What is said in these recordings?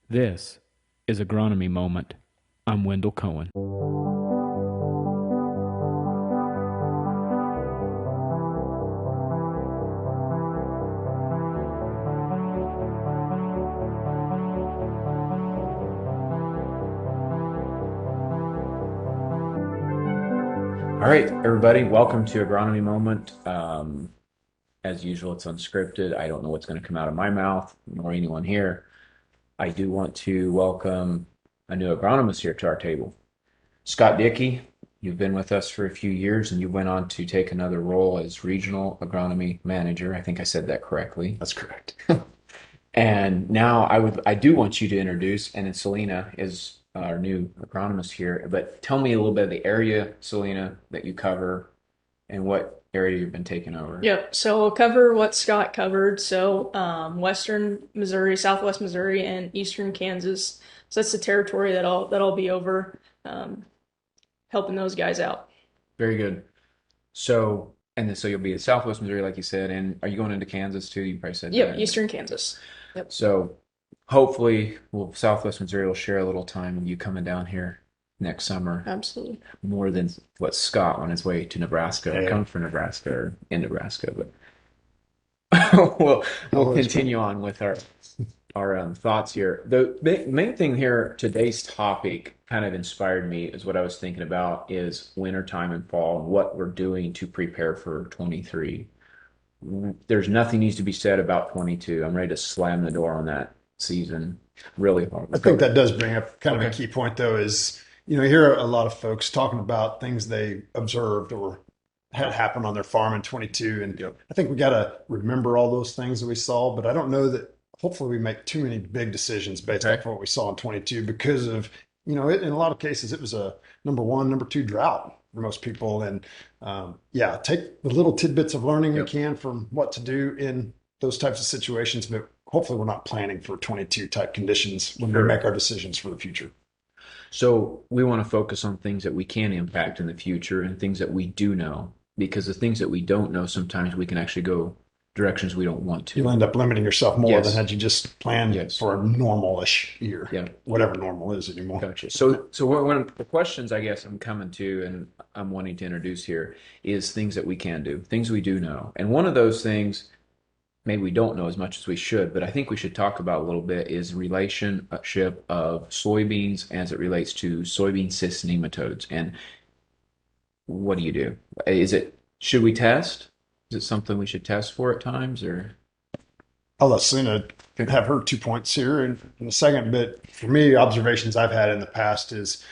This is Agronomy Moment. I'm Wendell Cohen. All right, everybody, welcome to Agronomy Moment. As usual, it's unscripted. I don't know what's going to come out of my mouth, nor anyone here. I do want to welcome a new agronomist here to our table. Scott Dickey, you've been with us for a few years and you went on to take another role as regional agronomy manager. I think I said that correctly. That's correct. And now I do want you to introduce, and then Celena is our new agronomist here, but tell me a little bit of the area, Celena, that you cover and what area you've been taking over. Yep. So I'll cover what Scott covered. So Western Missouri, Southwest Missouri, and Eastern Kansas. So that's the territory that I'll be over, um, helping those guys out. Very good. So, and then so you'll be in Southwest Missouri, like you said, and are you going into Kansas too? You probably said Yep, that. Eastern Kansas. Yep. So hopefully, Southwest Missouri will share a little time with you coming down here next summer, Absolutely. more than what Scott on his way to Nebraska, Yeah. coming from Nebraska or in Nebraska. But we'll continue on with our thoughts here. The main thing here, today's topic kind of inspired me is what I was thinking about is wintertime and fall and what we're doing to prepare for 23. There's nothing needs to be said about 22. I'm ready to slam the door on that season really hard. I think that does bring up kind of a Okay. key point, though, is you hear a lot of folks talking about things they observed or had happen on their farm in 22. And Yep. I think we got to remember all those things that we saw, but I don't know that hopefully we make too many big decisions based Okay. off of what we saw in 22 because of, in a lot of cases, it was a number one, number two drought for most people. And yeah, take the little tidbits of learning we Yep. can from what to do in those types of situations, but hopefully we're not planning for 22 type conditions when we Sure. make our decisions for the future. So we want to focus on things that we can impact in the future and things that we do know, because the things that we don't know, sometimes we can actually go directions we don't want You'll to. end up limiting yourself more than Yes. had you just planned Yes. for a normal-ish year, Yeah. whatever normal is anymore. Gotcha. So one of the questions I guess I'm coming to and I'm wanting to introduce here is things that we can do, things we do know. And one of those things maybe we don't know as much as we should, but I think we should talk about a little bit is relationship of soybeans as it relates to soybean cyst nematodes. And what do you do? Should we test? Is it something we should test for at times or? I'll let Selena have her 2 points here in a second, but for me, observations I've had in the past is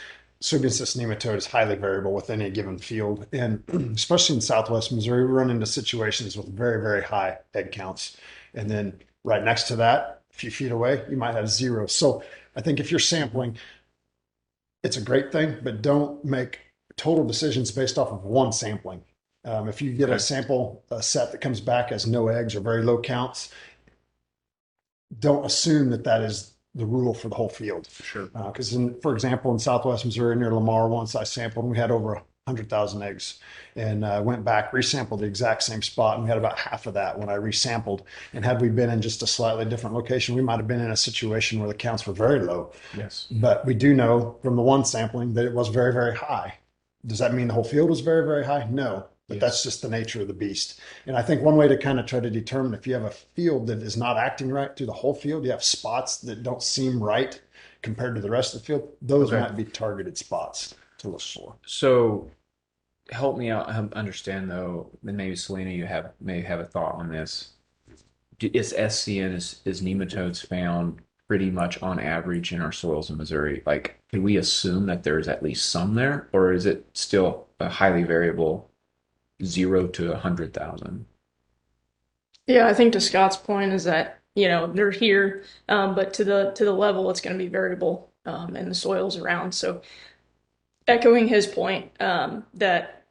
soybean cyst nematode is highly variable with any given field. And especially in Southwest Missouri, we run into situations with very, very high egg counts. And then right next to that, a few feet away, you might have zero. So I think if you're sampling, it's a great thing, but don't make total decisions based off of one sampling. If you get a Okay. sample a set that comes back as no eggs or very low counts, don't assume that that is the rule for the whole field. Sure. Because, for example, in Southwest Missouri near Lamar, once I sampled, we had over 100,000 eggs, and went back, resampled the exact same spot, and we had about half of that when I resampled. And had we been in just a slightly different location, we might have been in a situation where the counts were very low. Yes. But we do know from the one sampling that it was very, very high. Does that mean the whole field was very, very high? No, but Yes. that's just the nature of the beast. And I think one way to kind of try to determine if you have a field that is not acting right through the whole field, you have spots that don't seem right compared to the rest of the field, those Okay. might be targeted spots to look for. So help me out understand though, and maybe Selena, may have a thought on this. Is SCN is nematodes found pretty much on average in our soils in Missouri? Like, can we assume that there's at least some there, or is it still a highly variable 0 to 100,000? Yeah, I think to Scott's point is that they're here, but to the level it's going to be variable, in the soils around. So echoing his point, that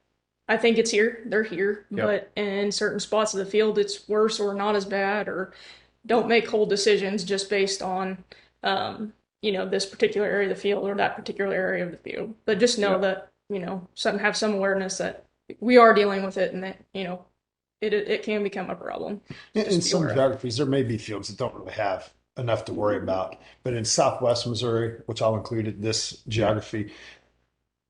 I think it's here, they're here, Yep. but in certain spots of the field it's worse or not as bad, or don't make whole decisions just based on this particular area of the field or that particular area of the field. But just know Yep. that, have some awareness that we are dealing with it, and that, it can become a problem. In Just be some aware of it. geographies, there may be fields that don't really have enough to worry about. But in Southwest Missouri, which I'll include in this Yeah. geography,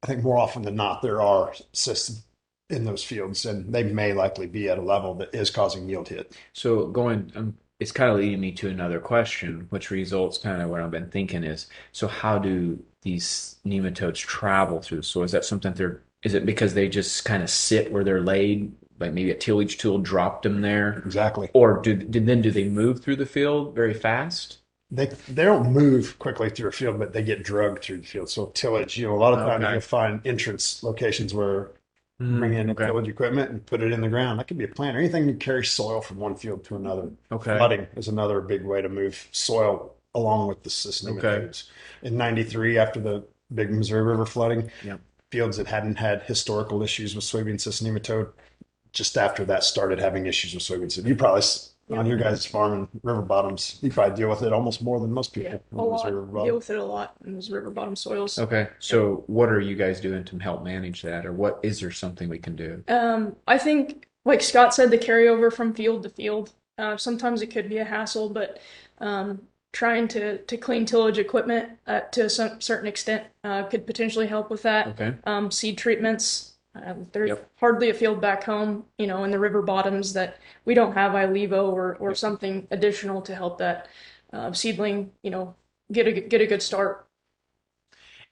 I think more often than not, there are cysts in those fields, and they may likely be at a level that is causing yield hit. So going, it's kind of leading me to another question, which results kind of what I've been thinking is, so how do these nematodes travel through the soil? Is that something is it because they just kind of sit where they're laid, like maybe a tillage tool dropped them there? Exactly. Or do they move through the field very fast? They don't move quickly through a field, but they get drugged through the field. So tillage, a lot of times Okay. you'll find entrance locations where bring in Okay. tillage equipment and put it in the ground. That could be a plant or anything you carry soil from one field to another. Okay. Flooding is another big way to move soil along with the cyst Okay. nematodes. In '93, after the big Missouri River flooding, Yep. fields that hadn't had historical issues with soybean cyst nematode, just after that started having issues with soybean cyst. You probably on your guys' farm in river bottoms, you probably deal with it almost more than most Yeah, people. a In Missouri lot. River Deal bottom. with it a lot in those river bottom soils. Okay. Yep. So what are you guys doing to help manage that? Or what is there something we can do? I think, like Scott said, the carryover from field to field. Sometimes it could be a hassle, but trying to clean tillage equipment to some certain extent could potentially help with that. Okay. Seed treatments. There's Yep. hardly a field back home, in the river bottoms that we don't have Ilevo or Yep. something additional to help that seedling, get a good start.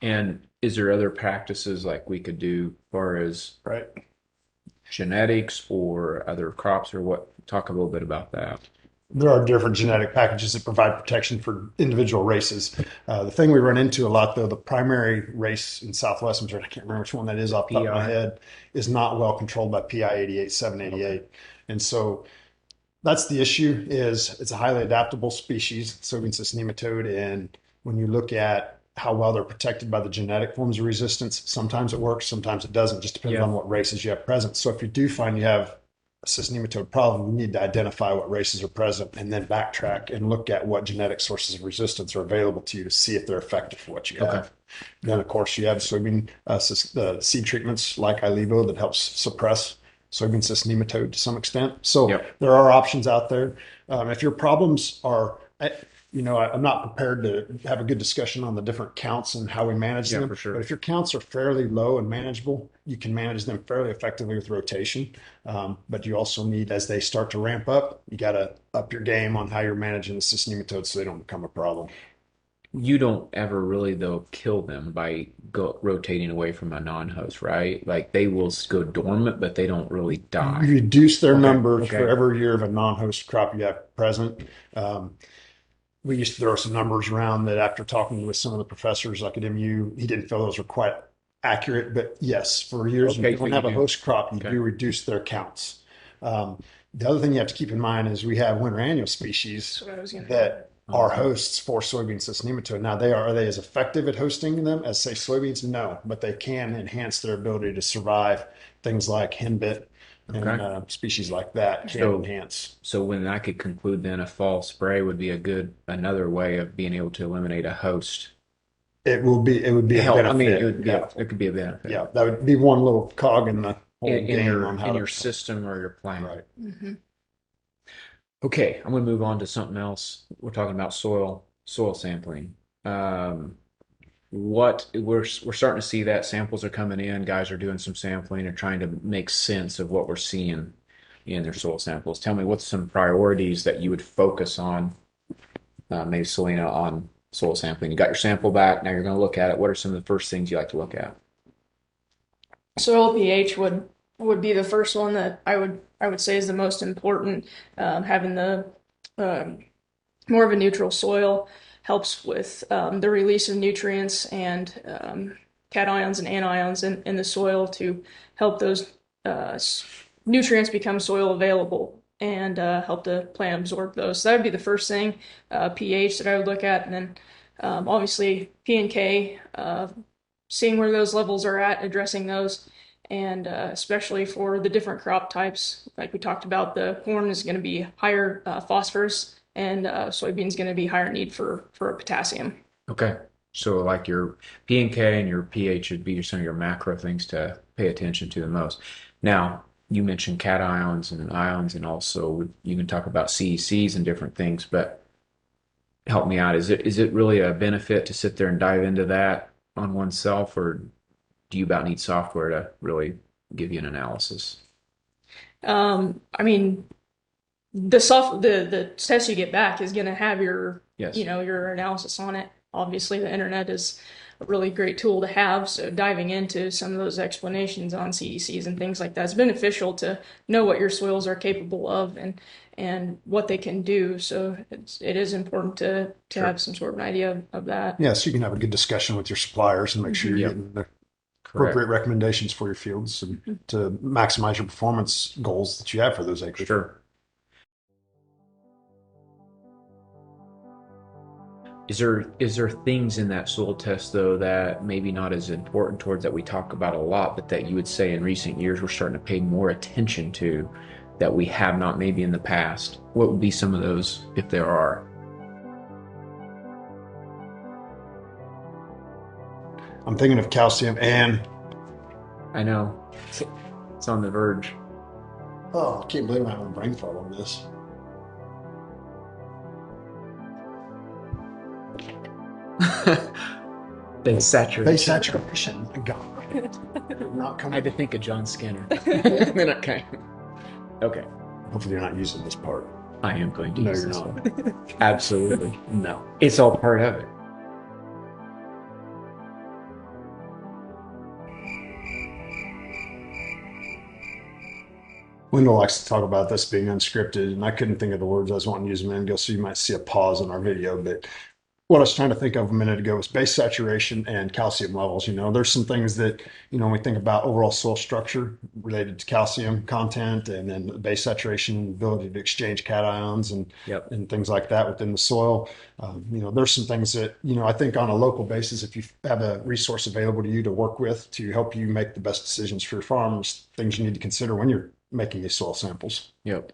And is there other practices like we could do as far as Right. genetics or other crops or what? Talk a little bit about that. There are different genetic packages that provide protection for individual races. The thing we run into a lot, though, the primary race in Southwest Missouri, I can't remember which one that is off the top of my PI. head, is not well controlled by PI 88, Okay. 788. And so that's the issue is it's a highly adaptable species, soybean cyst nematode. And when you look at how well they're protected by the genetic forms of resistance, sometimes it works, sometimes it doesn't. Just depends Yeah. on what races you have present. So if you do find you have a cyst nematode problem, you need to identify what races are present and then backtrack and look at what genetic sources of resistance are available to you to see if they're effective for what you Okay. have. Then, of course, you have soybean seed treatments like Ilevo that helps suppress soybean cyst nematode to some extent. So Yep. there are options out there. If your problems are, I'm not prepared to have a good discussion on the different counts and how we manage Yeah, them. for But sure. if your counts are fairly low and manageable, you can manage them fairly effectively with rotation. But you also need, as they start to ramp up, you got to up your game on how you're managing the cyst nematodes so they don't become a problem. You don't ever really though kill them by rotating away from a non-host, right? Like they will go dormant, but they don't really You die. reduce their Okay. numbers for Okay. every year of a non-host crop you have present. Um, we used to throw some numbers around that after talking with some of the professors like at MU, he didn't feel those were quite accurate. But yes, for years when Okay. people But you have a do. host crop, you Okay. do reduce their counts. Um, the other thing you have to keep in mind is we have winter annual species That's what I was gonna add. that are hosts for soybean cyst nematode. Now, are they as effective at hosting them as say soybeans? No, but they can enhance their ability to survive. Things like henbit and Okay. species like that can So, enhance. so when I could conclude then a fall spray would be another way of being able to eliminate a host. It would be a Hell, I mean, benefit. Yeah, it could be a benefit yeah, that would be one little cog in the whole in game on your how to. system or your plan. Right. Hmm. Okay, I'm going to move on to something else. We're talking about soil sampling. Um, what we're starting to see that samples are coming in. Guys are doing some sampling and trying to make sense of what we're seeing in their soil samples. Tell me what's some priorities that you would focus on, maybe Celena, on soil sampling. You got your sample back. Now you're going to look at it. What are some of the first things you like to look at? Soil pH would be the first one that I would say is the most important. Having the um, more of a neutral soil helps with the release of nutrients and cations and anions in the soil to help those nutrients become soil available and help the plant absorb those. So that would be the first thing, pH that I would look at, and then obviously P and K, seeing where those levels are at, addressing those, and especially for the different crop types, like we talked about, the corn is going to be higher phosphorus, and soybean is going to be higher need for potassium. Okay. So like your P and K and your pH would be some of your macro things to pay attention to the most. Now, you mentioned cations and ions, and also you can talk about CECs and different things, but help me out. Is it really a benefit to sit there and dive into that on oneself, or do you about need software to really give you an analysis? I mean, the test you get back is going to have your, Yes. your analysis on it. Obviously, the internet is a really great tool to have. So diving into some of those explanations on CDCs and things like that is beneficial to know what your soils are capable of and what they can do. So it is important to Sure. have some sort of an idea of that. Yeah, so you can have a good discussion with your suppliers and make sure you're Mhm. Yep. getting the Correct. appropriate recommendations for your fields and to maximize your performance goals that you have for those acres. Sure. Is there things in that soil test though that maybe not as important towards that we talk about a lot, but that you would say in recent years we're starting to pay more attention to that we have not maybe in the past? What would be some of those if there are? I'm thinking of calcium and I know it's on the verge. oh, I can't believe I'm having a brain fart on this. Base Base saturation. saturation. God, not I had to coming. think of John Skinner. Then okay. Okay. Hopefully, you're not using this part. I am going to No, use you're this not. one. Absolutely. No. It's all part of it. Linda likes to talk about this being unscripted, and I couldn't think of the words I was wanting to use a minute ago, so you might see a pause in our video. But what I was trying to think of a minute ago was base saturation and calcium levels. There's some things that, when we think about overall soil structure related to calcium content and then base saturation, ability to exchange cations and Yep. and things like that within the soil. There's some things that, I think on a local basis, if you have a resource available to you to work with to help you make the best decisions for your farms, things you need to consider when you're making these soil samples. Yep.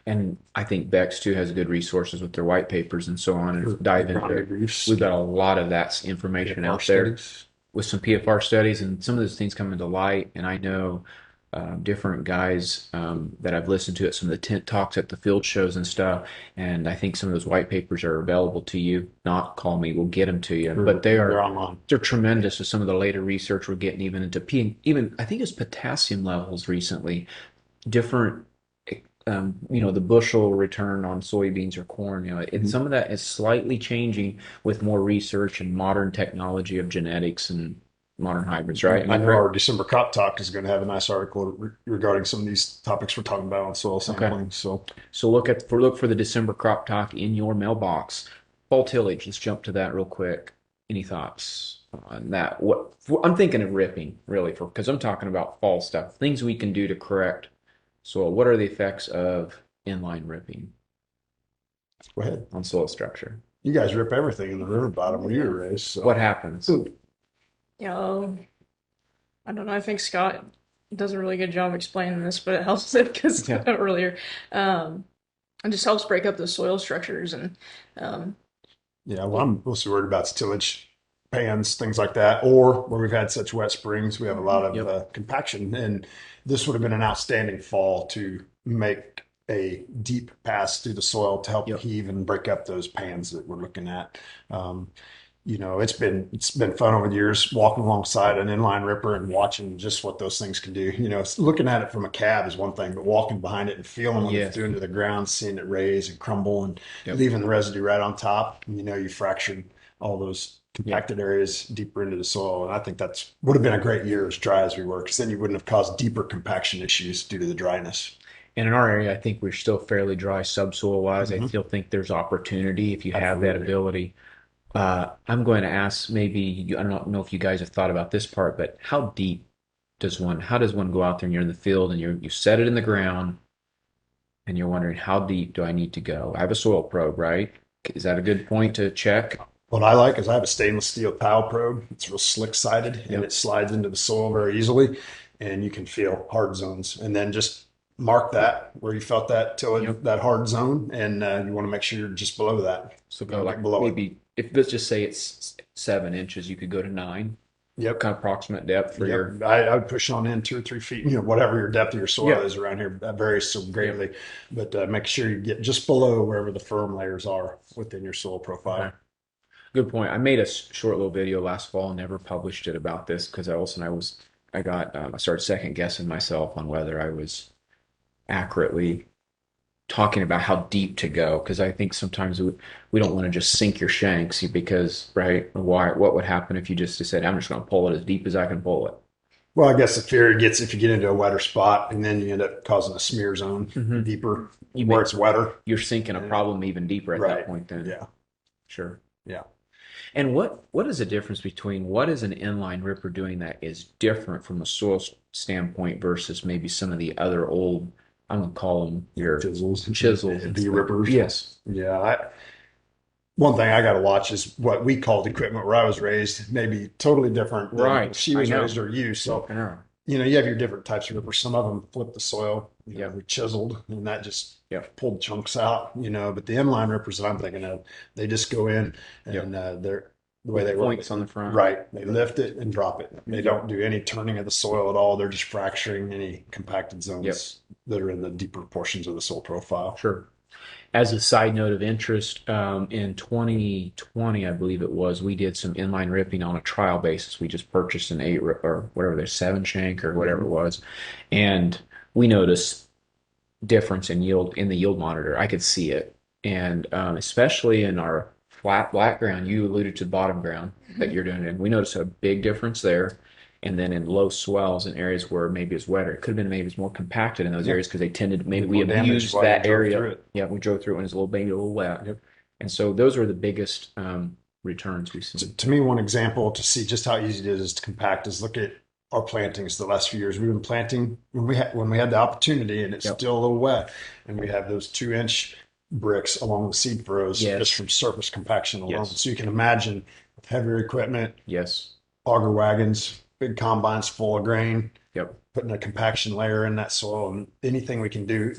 And I think Beck's too has good resources with their white papers and so on. And dive into Agronomy it. briefs, We've got a lot of that information PFR out there studies. with some PFR studies, and some of those things come into light. And I know different guys that I've listened to at some of the tent talks at the field shows and stuff. And I think some of those white papers are available to you. Not call me, we'll get them to you. But They're online. they're tremendous with some of the later research we're getting even into P, even I think it's potassium levels recently, different the bushel return on soybeans or corn, and some of that is slightly changing with more research and modern technology of genetics and modern hybrids, right? Am I I know correct? our December crop talk is going to have a nice article regarding some of these topics we're talking about on soil Okay. sampling. So, So look for the December crop talk in your mailbox. Fall tillage. Let's jump to that real quick. Any thoughts on that? I'm thinking of ripping really for because I'm talking about fall stuff, things we can do to correct soil. What are the effects of inline ripping go ahead. on soil structure? You guys rip everything in the river bottom where you were raised. What So, happens? Yeah, I don't know. I think Scott does a really good job explaining this, but it helps it because Yeah. earlier, it just helps break up the soil structures and um, yeah, what yeah. I'm mostly worried about is tillage pans, things like that, or where we've had such wet springs, we have a lot of Yep. compaction. And this would have been an outstanding fall to make a deep pass through the soil to help Yep. heave and break up those pans that we're looking at. Um, it's been fun over the years walking alongside an inline ripper and watching just what those things can do. Looking at it from a cab is one thing, but walking behind it and feeling what it's Yes. doing to the ground, seeing it raise and crumble and Yep. leaving the residue right on top, you fractured all those Yep. compacted areas deeper into the soil. And I think that's would have been a great year as dry as we were, because then you wouldn't have caused deeper compaction issues due to the dryness. And in our area, I think we're still fairly dry subsoil wise. I Hmm. still think there's opportunity if you have that Absolutely. ability. I'm going to ask I don't know if you guys have thought about this part, but how does one go out there and you're in the field and you set it in the ground and you're wondering how deep do I need to go? I have a soil probe, right? Is that a good point to check? What I like is I have a stainless steel towel probe. It's real slick sided and it Yep. slides into the soil very easily, and you can feel hard zones. And then just mark that where you felt that tillage, Yep. that hard zone, and you want to make sure you're just below that. So You go don't get like below it. maybe if let's just say it's 7 inches, you could go to 9. Yep. kind of approximate depth for your. Yep. I would push on in 2 or 3 feet, whatever your depth of your soil Yeah. is around here. That varies so Yeah. greatly, but make sure you get just below wherever the firm layers are within your soil Okay. profile. Good point. I made a short little video last fall, never published it about this because I started second guessing myself on whether I was accurately talking about how deep to go because I think sometimes we don't want to just sink your shanks because, right? What would happen if you just said, I'm just going to pull it as deep as I can pull it? Well, I guess the fear gets if you get into a wetter spot and then you end up causing a smear zone Mm-hmm. deeper You where make it's wetter. you're sinking a And, problem even deeper at that right. point then. Yeah. Sure. Yeah. And what is the difference between what is an inline ripper doing that is different from a soil standpoint versus maybe some of the other old, I'm gonna call them your chisels and V stuff. rippers. Yes. Yeah. One thing I got to watch is what we called equipment where I was raised, maybe totally different than Right. she I was raised know. or you. So, Broken arrow. you have your different types of rippers. Some of them flip the soil, Yep. we chiseled, and that just Yep. pulled chunks out, but the inline rippers that I'm thinking of, they just go in Yep. and they're the way With they work. points on the front. Right. They lift it and drop it. They Yep. don't do any turning of the soil at all. They're just fracturing any compacted zones Yep. that are in the deeper portions of the soil profile. Sure. As a side note of interest, in 2020, I believe it was, we did some inline ripping on a trial basis. We just purchased an eight or whatever, their seven shank or whatever it was, and we noticed difference in yield in the yield monitor. I could see it, and especially in our flat black ground, you alluded to the bottom ground that you're doing, and we noticed a big difference there. And then in low swells in areas where maybe it's wetter, it could have been maybe it's more compacted in those Yeah. areas because they tended maybe Did we more damage abused while you that drove area. through it. Yeah, we drove through it when it was a little maybe a little wet, Yep. and so those are the biggest returns we've seen. To me, one example to see just how easy it is to compact is look at our plantings the last few years. We've been planting when we had the opportunity and it's Yep. still a little wet, and we have those 2-inch bricks along the seed furrows Yes. just from surface compaction alone. Yes. So you can imagine with heavier equipment, Yes. auger wagons, big combines full of grain, Yep. putting a compaction layer in that soil, and anything we can do.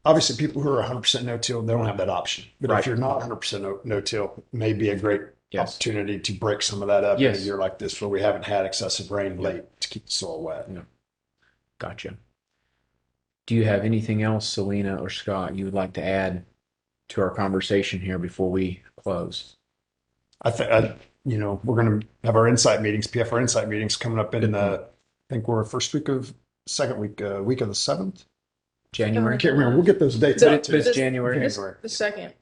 Obviously, people who are 100% no-till, they don't have that option. But Right. if you're not 100% no-till, it may be a great Yes. opportunity to break some of that up in Yes. a year like this where we haven't had excessive rain Yeah. late to keep the soil wet. Yeah. Gotcha. Do you have anything else, Selena or Scott, you would like to add to our conversation here before we close? I think, we're going to have our insight meetings, PFR insight meetings coming up in Good point. I think we're second week of the 7th. I January? can't remember. We'll get those dates But out it's to you. January. January. The second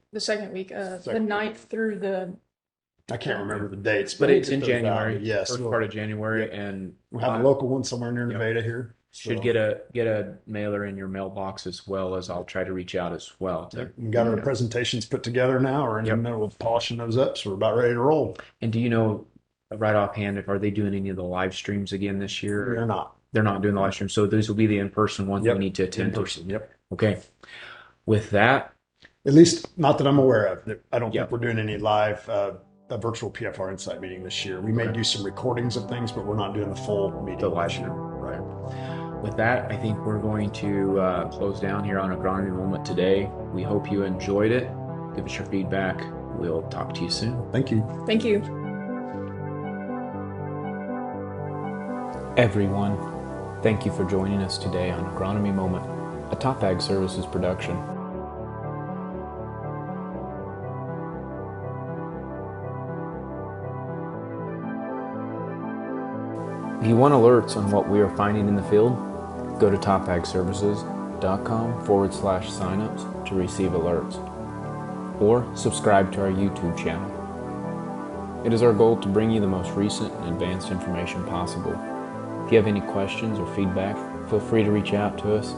week, the Second. 9th through the I can't remember the dates, But we'll it's get in those out. January. Yes. First part of January, and We'll have a local one somewhere near Yep. Nevada here. should So, get a mailer in your mailbox as well as I'll try to reach out as well. we got our Yeah. presentations put together now. We're in Yep. the middle of polishing those up, so we're about ready to roll. And do you know right offhand if are they doing any of the live streams again this year? We're not. They're not doing the live stream, so those will be the in-person ones Yep. we need to In attend to. person. Yep. Okay. With that, At least not that I'm aware of. I don't Yep. think we're doing any live, a virtual PFR Insight meeting this year. We may Okay. do some recordings of things, but we're not doing the full meeting the live this year. stream. Right. With that, I think we're going to close down here on Agronomy Moment today. We hope you enjoyed it. Give us your feedback. We'll talk to you soon. Thank you. Thank you. Everyone, thank you for joining us today on Agronomy Moment, a Top Ag Services production. If you want alerts on what we are finding in the field, go to topagservices.com/signups to receive alerts, or subscribe to our YouTube channel. It is our goal to bring you the most recent and advanced information possible. If you have any questions or feedback, feel free to reach out to us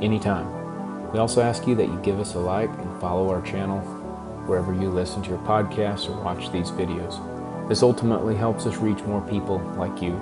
anytime. We also ask you that you give us a like and follow our channel wherever you listen to your podcasts or watch these videos. This ultimately helps us reach more people like you.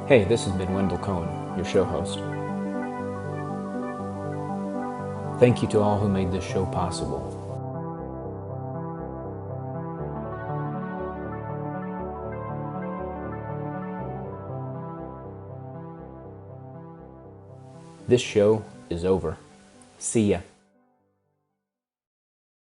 Hey, this has been Wendell Cohen, your show host. Thank you to all who made this show possible. This show is over. See ya.